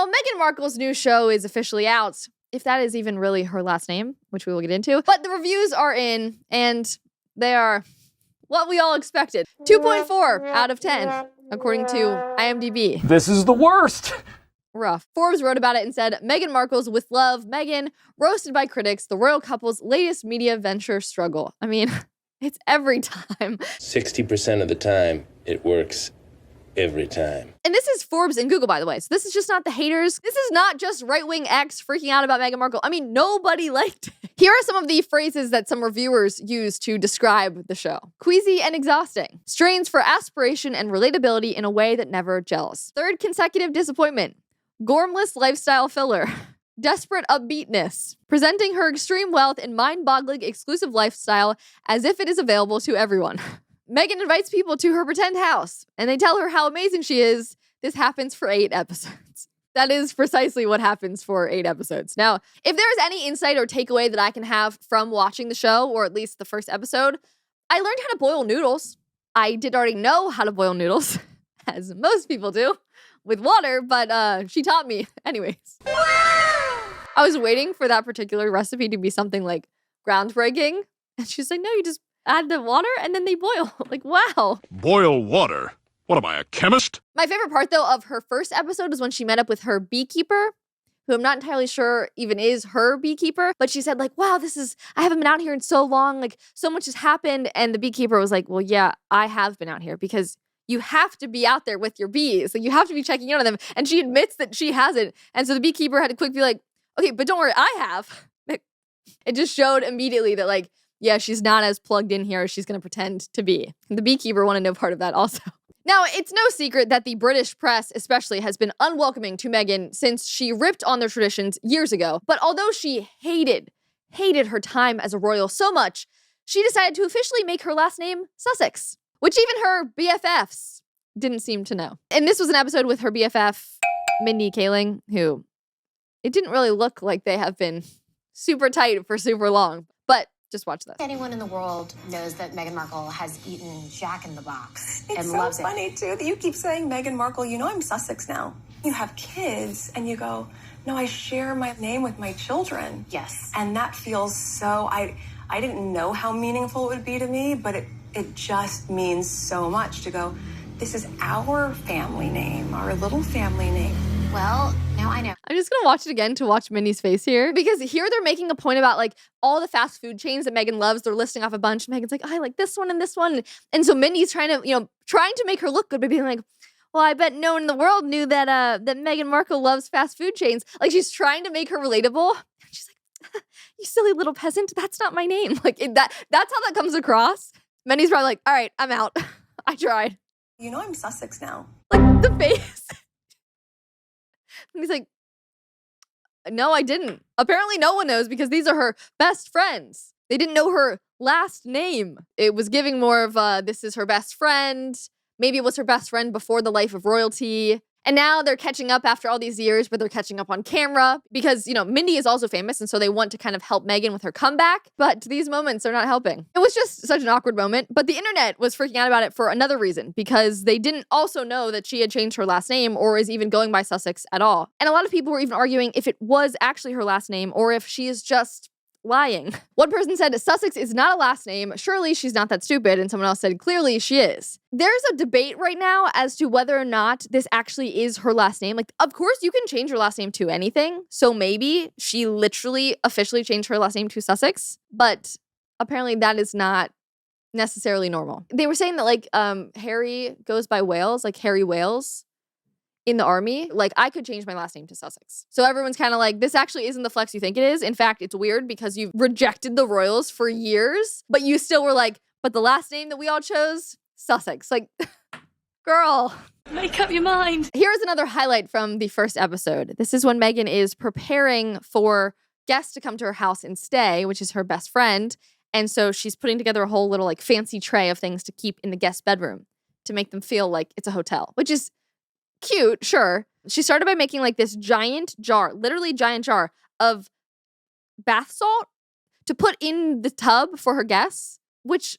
Well, Meghan Markle's new show is officially out, if that is even really her last name, which we will get into. But the reviews are in, and they are what we all expected. 2.4 out of 10, according to IMDb. This is the worst. Rough. Forbes wrote about it and said, Meghan Markle's With Love, Meghan, roasted by critics, the royal couple's latest media venture struggle. I mean, it's every time. 60% of the time, it works every time. And this is Forbes and Google, by the way. So this is just not the haters. This is not just right-wing X freaking out about Meghan Markle. I mean, nobody liked it. Here are some of the phrases that some reviewers use to describe the show. Queasy and exhausting. Strains for aspiration and relatability in a way that never gels. Third consecutive disappointment. Gormless lifestyle filler. Desperate upbeatness. Presenting her extreme wealth and mind-boggling exclusive lifestyle as if it is available to everyone. Meghan invites people to her pretend house, and they tell her how amazing she is. This happens for 8 episodes. That is precisely what happens for 8 episodes. Now, if there is any insight or takeaway that I can have from watching the show, or at least the first episode, I learned how to boil noodles. I did already know how to boil noodles, as most people do, with water, but she taught me anyways. I was waiting for that particular recipe to be something like groundbreaking, and she's like, no, you just add the water and then they boil. Like, wow. Boil water? What am I, a chemist? My favorite part, though, of her first episode is when she met up with her beekeeper, who I'm not entirely sure even is her beekeeper. But she said, like, wow, I haven't been out here in so long. Like, so much has happened. And the beekeeper was like, well, yeah, I have been out here because you have to be out there with your bees. Like, you have to be checking in on them. And she admits that she hasn't. And so the beekeeper had to quick be like, okay, but don't worry, I have. It just showed immediately that, like, yeah, she's not as plugged in here as she's going to pretend to be. The beekeeper wanted no part of that also. Now, it's no secret that the British press especially has been unwelcoming to Meghan since she ripped on their traditions years ago. But although she hated her time as a royal so much, she decided to officially make her last name Sussex, which even her BFFs didn't seem to know. And this was an episode with her BFF, Mindy Kaling, who it didn't really look like they have been super tight for super long. But just watch this. Anyone in the world knows that Meghan Markle has eaten Jack in the Box and It's loves so it. funny, too, that you keep saying Meghan Markle. You know I'm Sussex now. You have kids, and you go, no, I share my name with my children. Yes. And that feels so... I didn't know how meaningful it would be to me, but it just means so much to go, this is our family name, our little family name. Well, now I know. I'm just gonna watch it again to watch Mindy's face here, because here they're making a point about like all the fast food chains that Meghan loves. They're listing off a bunch. Meghan's like, oh, I like this one and this one. And so Mindy's trying to make her look good by being like, well, I bet no one in the world knew that Meghan Markle loves fast food chains. Like, she's trying to make her relatable. And she's like, you silly little peasant, that's not my name. Like, that's how that comes across. Mindy's probably like, all right, I'm out. I tried. You know I'm Sussex now. Like, the face. And he's like, no, I didn't. Apparently no one knows because these are her best friends. They didn't know her last name. It was giving more of this is her best friend. Maybe it was her best friend before the life of royalty. And now they're catching up after all these years, but they're catching up on camera because, Mindy is also famous. And so they want to kind of help Meghan with her comeback. But these moments are not helping. It was just such an awkward moment. But the internet was freaking out about it for another reason, because they didn't also know that she had changed her last name or is even going by Sussex at all. And a lot of people were even arguing if it was actually her last name or if she is just lying. One person said, Sussex is not a last name. Surely she's not that stupid. And someone else said, clearly she is. There's a debate right now as to whether or not this actually is her last name. Like, of course you can change your last name to anything. So maybe she literally officially changed her last name to Sussex. But apparently that is not necessarily normal. They were saying that like Harry goes by Wales, like Harry Wales. In the army, like I could change my last name to Sussex. So everyone's kind of like, this actually isn't the flex you think it is. In fact, it's weird because you've rejected the royals for years, but you still were like, but the last name that we all chose, Sussex. Like, girl. Make up your mind. Here's another highlight from the first episode. This is when Meghan is preparing for guests to come to her house and stay, which is her best friend. And so she's putting together a whole little like fancy tray of things to keep in the guest bedroom to make them feel like it's a hotel, which is cute, sure. She started by making like this giant jar, literally giant jar of bath salt to put in the tub for her guests, which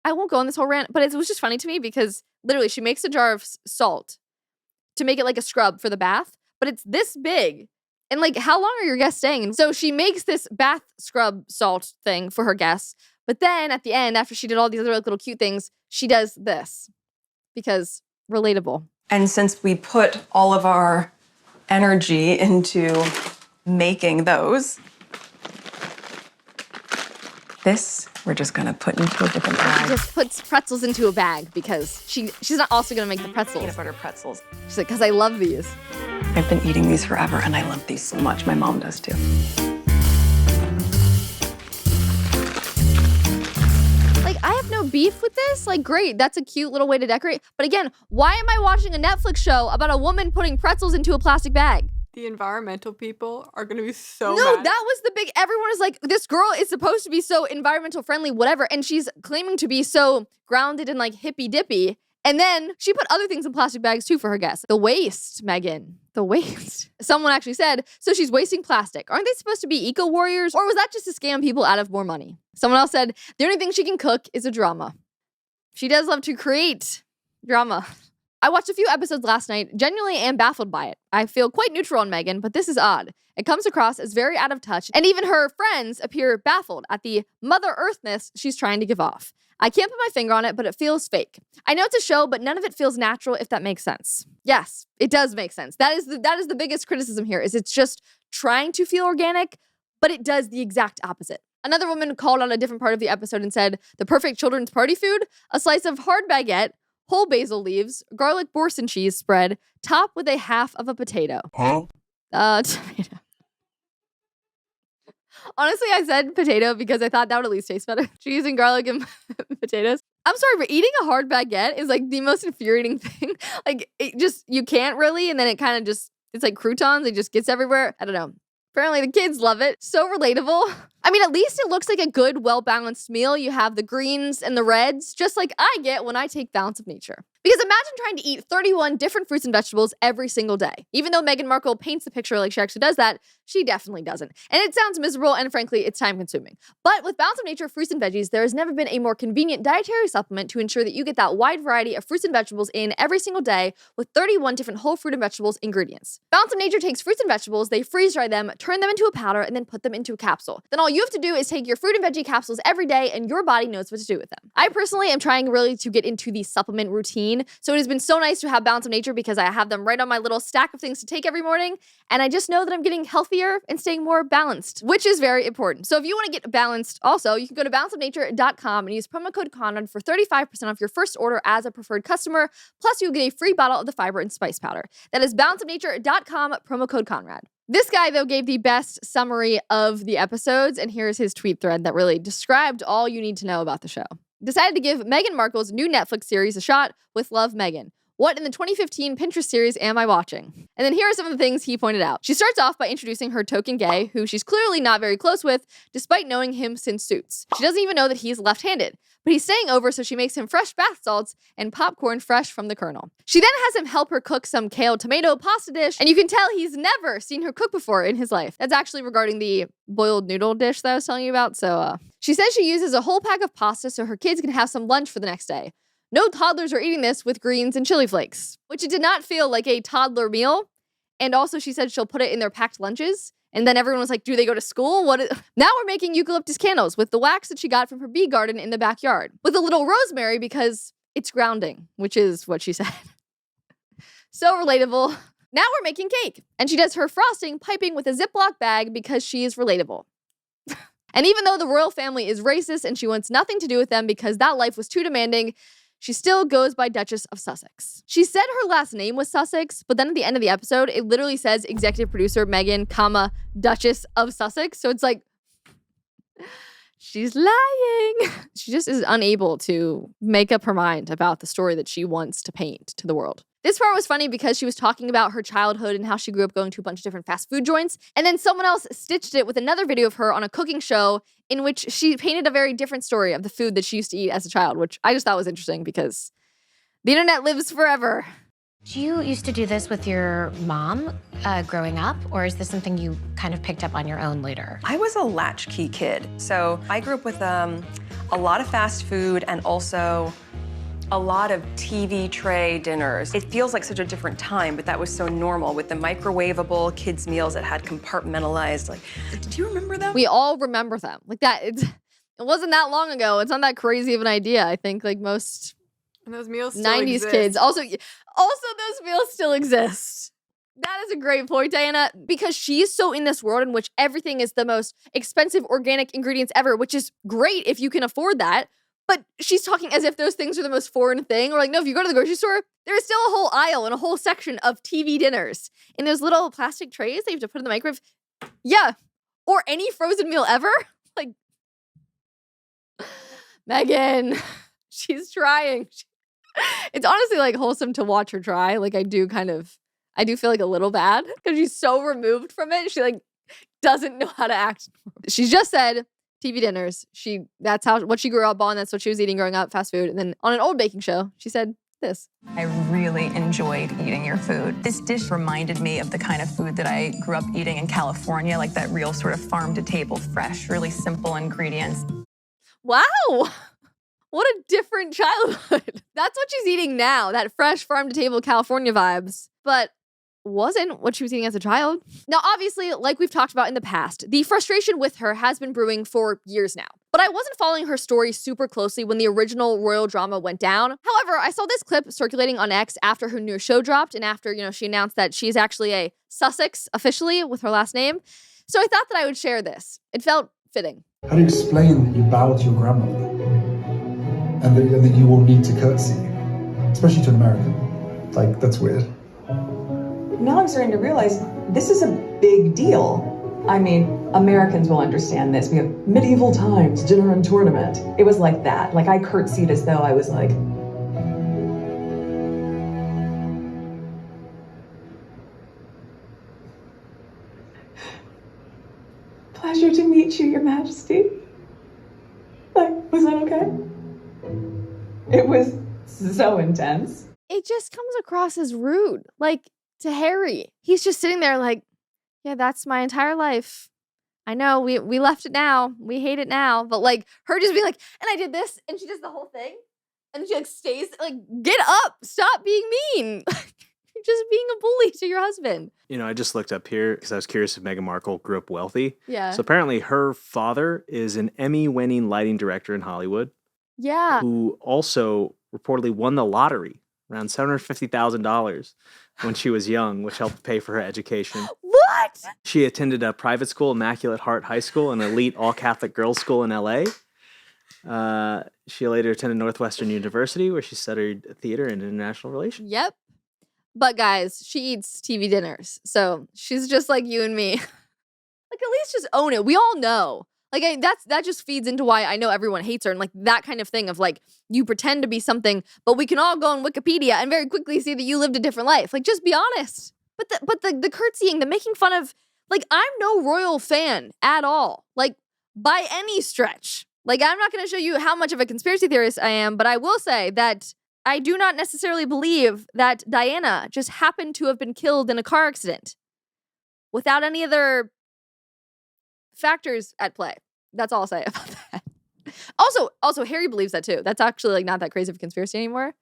I won't go on this whole rant, but it was just funny to me because literally she makes a jar of salt to make it like a scrub for the bath, but it's this big. And like, how long are your guests staying? And so she makes this bath scrub salt thing for her guests. But then at the end, after she did all these other like, little cute things, she does this because relatable. And since we put all of our energy into making those, this we're just gonna put into a different She bag. just puts pretzels into a bag because she's not also gonna make the pretzels. Peanut butter pretzels. She's like, because I love these. I've been eating these forever and I love these so much. My mom does too. Like, I have no beef with this. Like, great, that's a cute little way to decorate. But again, why am I watching a Netflix show about a woman putting pretzels into a plastic bag? The environmental people are gonna be so No, mad. that was the big, everyone is like, this girl is supposed to be so environmental friendly, whatever, and she's claiming to be so grounded and like hippy dippy. And then she put other things in plastic bags too for her guests. The waste, Meghan, the waste. Someone actually said, so she's wasting plastic. Aren't they supposed to be eco warriors? Or was that just to scam people out of more money? Someone else said, the only thing she can cook is a drama. She does love to create drama. I watched a few episodes last night, genuinely am baffled by it. I feel quite neutral on Meghan, but this is odd. It comes across as very out of touch, and even her friends appear baffled at the Mother Earthness she's trying to give off. I can't put my finger on it, but it feels fake. I know it's a show, but none of it feels natural, if that makes sense. Yes, it does make sense. That is the biggest criticism here, is it's just trying to feel organic, but it does the exact opposite. Another woman called out a different part of the episode and said, the perfect children's party food? A slice of hard baguette, whole basil leaves, garlic boursin cheese spread, topped with a half of a potato. Huh? Tomato. Honestly, I said potato because I thought that would at least taste better. Cheese and garlic and potatoes. I'm sorry, but eating a hard baguette is like the most infuriating thing. Like, it just, you can't really, and then it kind of just, it's like croutons, it just gets everywhere. I don't know. Apparently the kids love it. So relatable. I mean, at least it looks like a good, well-balanced meal. You have the greens and the reds, just like I get when I take Balance of Nature. Because imagine trying to eat 31 different fruits and vegetables every single day. Even though Meghan Markle paints the picture like she actually does that, she definitely doesn't. And it sounds miserable, and frankly, it's time-consuming. But with Balance of Nature fruits and veggies, there has never been a more convenient dietary supplement to ensure that you get that wide variety of fruits and vegetables in every single day with 31 different whole fruit and vegetables ingredients. Balance of Nature takes fruits and vegetables, they freeze-dry them, turn them into a powder, and then put them into a capsule. Then all you have to do is take your fruit and veggie capsules every day, and your body knows what to do with them. I personally am trying really to get into the supplement routine, so it has been so nice to have Balance of Nature because I have them right on my little stack of things to take every morning, and I just know that I'm getting healthier and staying more balanced, which is very important. So if you want to get balanced also, you can go to balanceofnature.com and use promo code Conrad for 35% off your first order as a preferred customer, plus you'll get a free bottle of the fiber and spice powder. That is balanceofnature.com, promo code Conrad. This guy, though, gave the best summary of the episodes, and here's his tweet thread that really described all you need to know about the show. Decided to give Meghan Markle's new Netflix series a shot with Love, Meghan. What in the 2015 Pinterest series am I watching? And then here are some of the things he pointed out. She starts off by introducing her token gay, who she's clearly not very close with, despite knowing him since Suits. She doesn't even know that he's left-handed, but he's staying over, so she makes him fresh bath salts and popcorn fresh from the kernel. She then has him help her cook some kale tomato pasta dish, and you can tell he's never seen her cook before in his life. That's actually regarding the boiled noodle dish that I was telling you about, so she says she uses a whole pack of pasta so her kids can have some lunch for the next day. No toddlers are eating this with greens and chili flakes, which it did not feel like a toddler meal. And also she said she'll put it in their packed lunches. And then everyone was like, do they go to school? Now we're making eucalyptus candles with the wax that she got from her bee garden in the backyard with a little rosemary because it's grounding, which is what she said. So relatable. Now we're making cake. And she does her frosting piping with a Ziploc bag because she is relatable. And even though the royal family is racist and she wants nothing to do with them because that life was too demanding, she still goes by Duchess of Sussex. She said her last name was Sussex, but then at the end of the episode, it literally says executive producer Meghan, comma, Duchess of Sussex. So it's like, she's lying. She just is unable to make up her mind about the story that she wants to paint to the world. This part was funny because she was talking about her childhood and how she grew up going to a bunch of different fast food joints. And then someone else stitched it with another video of her on a cooking show in which she painted a very different story of the food that she used to eat as a child, which I just thought was interesting because the internet lives forever. Did you used to do this with your mom growing up, or is this something you kind of picked up on your own later? I was a latchkey kid, so I grew up with a lot of fast food and also a lot of TV tray dinners. It feels like such a different time, but that was so normal with the microwavable kids' meals that had compartmentalized. Like, do you remember them? We all remember them. Like that, it wasn't that long ago. It's not that crazy of an idea. I think like most And those meals still 90s exist. kids. Also those meals still exist. That is a great point, Diana, because she's so in this world in which everything is the most expensive organic ingredients ever, which is great if you can afford that. But she's talking as if those things are the most foreign thing. Or like, no, if you go to the grocery store, there is still a whole aisle and a whole section of TV dinners in those little plastic trays that you have to put in the microwave. Yeah. Or any frozen meal ever. Like, Meghan, she's trying. It's honestly like wholesome to watch her try. Like I do feel like a little bad because she's so removed from it. She like doesn't know how to act. She's just said TV dinners. That's what she grew up on. That's what she was eating growing up, fast food. And then on an old baking show, she said this. I really enjoyed eating your food. This dish reminded me of the kind of food that I grew up eating in California, like that real sort of farm-to-table, fresh, really simple ingredients. Wow. What a different childhood. That's what she's eating now, that fresh farm-to-table California vibes. But wasn't what she was eating as a child. Now, obviously, like we've talked about in the past, the frustration with her has been brewing for years now. But I wasn't following her story super closely when the original royal drama went down. However, I saw this clip circulating on X after her new show dropped and after, she announced that she's actually a Sussex officially with her last name. So I thought that I would share this. It felt fitting. How do you explain that you bow to your grandmother and that you will need to curtsy, especially to an American? Like, that's weird. Now I'm starting to realize this is a big deal. I mean, Americans will understand this. We have medieval times, dinner and tournament. It was like that. Like I curtsied as though I was like, pleasure to meet you, Your Majesty. Like, was that okay? It was so intense. It just comes across as rude. Like, to Harry, he's just sitting there like, yeah, that's my entire life. I know we left it now. We hate it now. But like her just being like, and I did this, and she does the whole thing. And she like stays like, get up, stop being mean. You're just being a bully to your husband. I just looked up here because I was curious if Meghan Markle grew up wealthy. Yeah. So apparently her father is an Emmy-winning lighting director in Hollywood. Yeah. Who also reportedly won the lottery, around $750,000 when she was young, which helped pay for her education. What? She attended a private school, Immaculate Heart High School, an elite all-Catholic girls' school in L.A. She later attended Northwestern University, where she studied theater and international relations. Yep. But guys, she eats TV dinners. So she's just like you and me. Like, at least just own it. We all know. Like, that just feeds into why I know everyone hates her and like that kind of thing of like, you pretend to be something, but we can all go on Wikipedia and very quickly see that you lived a different life. Like, just be honest. But the curtsying, the making fun of, like, I'm no royal fan at all. Like, by any stretch. Like, I'm not going to show you how much of a conspiracy theorist I am, but I will say that I do not necessarily believe that Diana just happened to have been killed in a car accident without any other factors at play. That's all I'll say about that. Also, Harry believes that too. That's actually like not that crazy of a conspiracy anymore.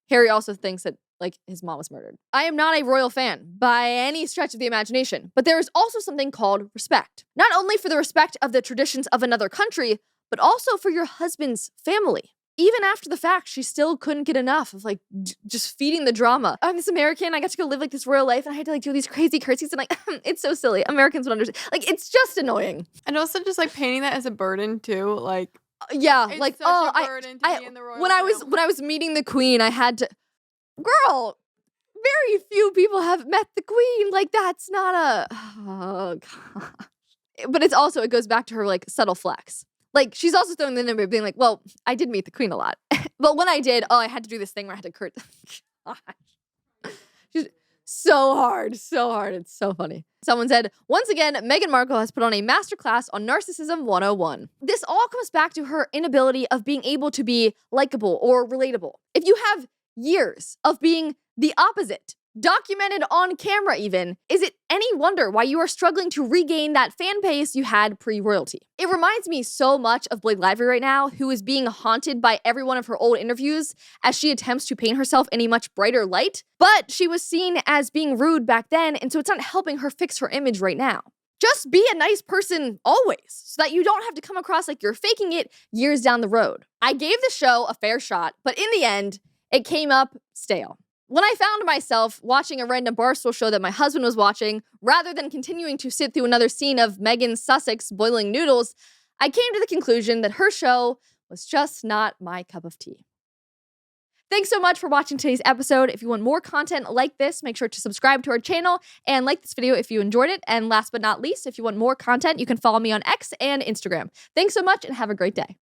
Harry also thinks that like his mom was murdered. I am not a royal fan by any stretch of the imagination, but there is also something called respect. Not only for the respect of the traditions of another country, but also for your husband's family. Even after the fact, she still couldn't get enough of like just feeding the drama. I'm this American, I got to go live like this royal life and I had to like do these crazy curtsies and like, it's so silly. Americans would understand. Like, it's just annoying. And also just like painting that as a burden too, like yeah, it's like such a burden to be in the royal when I was meeting the queen, I had to, girl, very few people have met the queen. Like, that's not a, oh gosh. But it's also, it goes back to her like subtle flex. Like, she's also throwing the number being like, well, I did meet the queen a lot. But when I did, I had to do this thing where I had to gosh. She's so hard. It's so funny. Someone said, once again, Meghan Markle has put on a masterclass on Narcissism 101. This all comes back to her inability of being able to be likable or relatable. If you have years of being the opposite, documented on camera even, is it any me wonder why you are struggling to regain that fan base you had pre-royalty. It reminds me so much of Blake Lively right now, who is being haunted by every one of her old interviews as she attempts to paint herself in a much brighter light. But she was seen as being rude back then, and so it's not helping her fix her image right now. Just be a nice person always, so that you don't have to come across like you're faking it years down the road. I gave the show a fair shot, but in the end, it came up stale. When I found myself watching a random Barstool show that my husband was watching, rather than continuing to sit through another scene of Meghan Sussex boiling noodles, I came to the conclusion that her show was just not my cup of tea. Thanks so much for watching today's episode. If you want more content like this, make sure to subscribe to our channel and like this video if you enjoyed it. And last but not least, if you want more content, you can follow me on X and Instagram. Thanks so much and have a great day.